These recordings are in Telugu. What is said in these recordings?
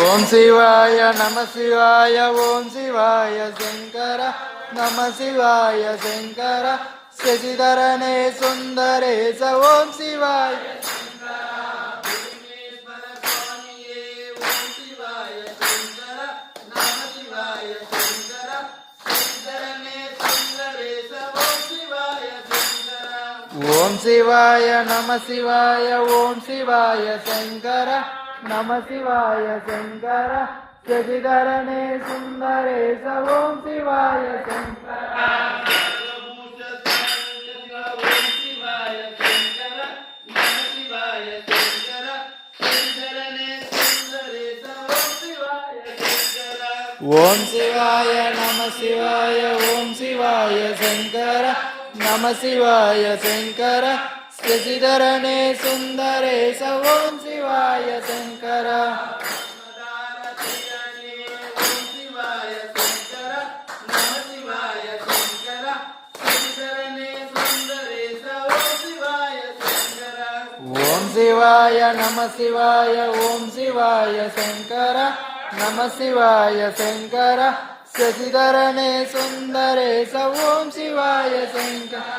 ఓం శివాయ నమ శివాయ ఓం శివాయ శంకర నమ శివాయ శంకర శశిధరనే సుందరేశ ఓం శివాయ ఓం శివాయ నమ శివాయ ఓం శివాయ శంకర నమ శివాయ శంకర శశిధరనే సుందరేశ ఓం శివాయ శంకర ఓం శివాయ నమ శివాయ ఓం శివాయ శంకర నమ శివాయ శంకర శశిధరనే సుందరేశ ఓం శివాయ శంకర ఓం శివాయ నమ శివాయ ఓం శివాయ శంకర నమ శివాయ శంకర శశిధరనే సుందరేశ ఓం శివాయ శంకర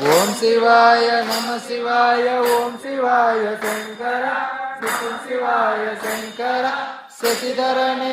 ఓం శివాయ నమ శివాయ ఓం శివాయ శంకర శివాయ శంకర శశిధరనే